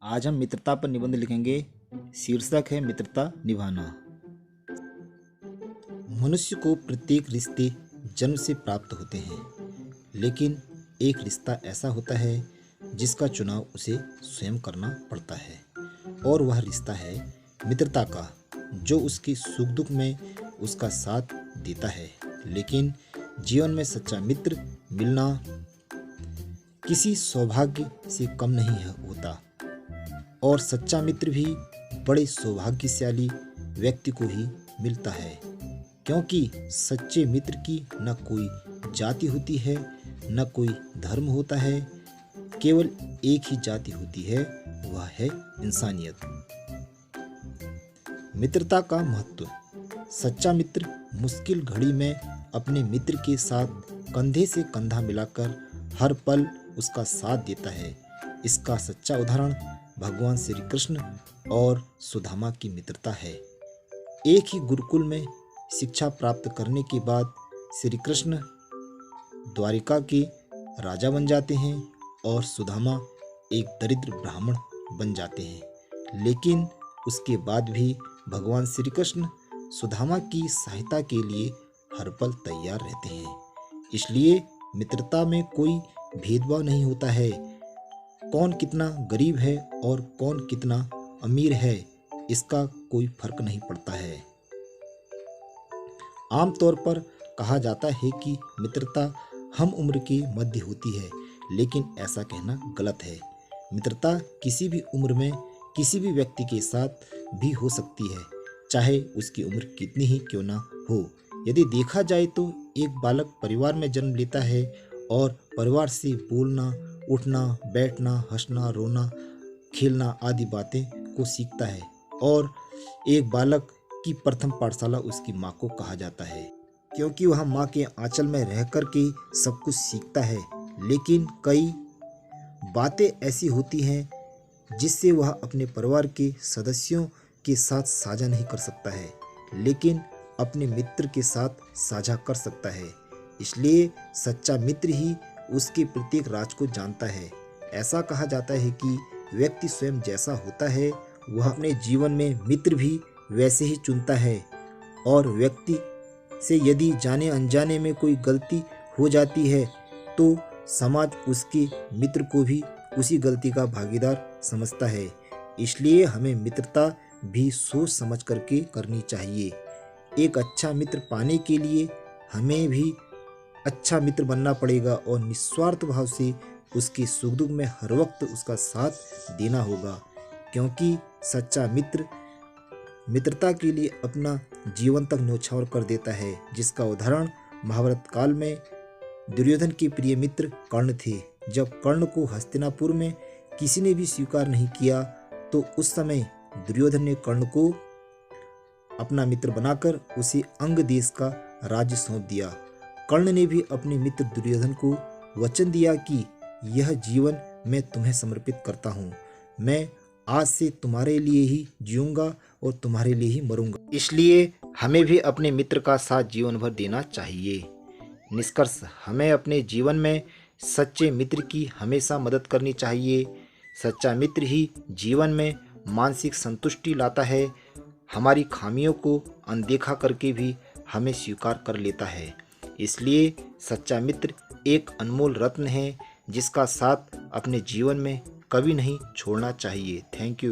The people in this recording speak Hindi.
आज हम मित्रता पर निबंध लिखेंगे। शीर्षक है मित्रता निभाना। मनुष्य को प्रत्येक रिश्ते जन्म से प्राप्त होते हैं, लेकिन एक रिश्ता ऐसा होता है जिसका चुनाव उसे स्वयं करना पड़ता है, और वह रिश्ता है मित्रता का, जो उसके सुख दुख में उसका साथ देता है। लेकिन जीवन में सच्चा मित्र मिलना किसी सौभाग्य से कम नहीं होता, और सच्चा मित्र भी बड़े सौभाग्यशाली व्यक्ति को ही मिलता है, क्योंकि सच्चे मित्र की न कोई जाति होती है, न कोई धर्म होता है। केवल एक ही जाति होती है, वह है इंसानियत। मित्रता का महत्व। सच्चा मित्र मुश्किल घड़ी में अपने मित्र के साथ कंधे से कंधा मिलाकर हर पल उसका साथ देता है। इसका सच्चा उदाहरण भगवान श्री कृष्ण और सुदामा की मित्रता है। एक ही गुरुकुल में शिक्षा प्राप्त करने के बाद श्री कृष्ण द्वारिका के राजा बन जाते हैं और सुदामा एक दरिद्र ब्राह्मण बन जाते हैं। लेकिन उसके बाद भी भगवान श्री कृष्ण सुदामा की सहायता के लिए हर पल तैयार रहते हैं। इसलिए मित्रता में कोई भेदभाव नहीं होता है। कौन कितना गरीब है और कौन कितना अमीर है, इसका कोई फर्क नहीं पड़ता है। आमतौर पर कहा जाता है कि मित्रता हम उम्र के मध्य होती है, लेकिन ऐसा कहना गलत है। मित्रता किसी भी उम्र में किसी भी व्यक्ति के साथ भी हो सकती है, चाहे उसकी उम्र कितनी ही क्यों ना हो। यदि देखा जाए तो एक बालक परिवार में जन्म लेता है और परिवार से बोलना, उठना, बैठना, हंसना, रोना, खेलना आदि बातें को सीखता है, और एक बालक की प्रथम पाठशाला उसकी माँ को कहा जाता है, क्योंकि वह माँ के आंचल में रह कर के सब कुछ सीखता है। लेकिन कई बातें ऐसी होती हैं जिससे वह अपने परिवार के सदस्यों के साथ साझा नहीं कर सकता है, लेकिन अपने मित्र के साथ साझा कर सकता है। इसलिए सच्चा मित्र ही उसके प्रत्येक राज को जानता है। ऐसा कहा जाता है कि व्यक्ति स्वयं जैसा होता है, वह अपने जीवन में मित्र भी वैसे ही चुनता है, और व्यक्ति से यदि जाने अनजाने में कोई गलती हो जाती है तो समाज उसके मित्र को भी उसी गलती का भागीदार समझता है। इसलिए हमें मित्रता भी सोच समझ करके करनी चाहिए। एक अच्छा मित्र पाने के लिए हमें भी अच्छा मित्र बनना पड़ेगा, और निस्वार्थ भाव से उसके सुख दुख में हर वक्त उसका साथ देना होगा, क्योंकि सच्चा मित्र मित्रता के लिए अपना जीवन तक न्यौछावर कर देता है, जिसका उदाहरण महाभारत काल में दुर्योधन के प्रिय मित्र कर्ण थे। जब कर्ण को हस्तिनापुर में किसी ने भी स्वीकार नहीं किया, तो उस समय दुर्योधन ने कर्ण को अपना मित्र बनाकर उसे अंग देश का राज्य सौंप दिया। कर्ण ने भी अपने मित्र दुर्योधन को वचन दिया कि यह जीवन मैं तुम्हें समर्पित करता हूँ। मैं आज से तुम्हारे लिए ही जीऊंगा और तुम्हारे लिए ही मरूंगा। इसलिए हमें भी अपने मित्र का साथ जीवन भर देना चाहिए। निष्कर्ष, हमें अपने जीवन में सच्चे मित्र की हमेशा मदद करनी चाहिए। सच्चा मित्र ही जीवन में मानसिक संतुष्टि लाता है। हमारी खामियों को अनदेखा करके भी हमें स्वीकार कर लेता है। इसलिए सच्चा मित्र एक अनमोल रत्न है, जिसका साथ अपने जीवन में कभी नहीं छोड़ना चाहिए। Thank you.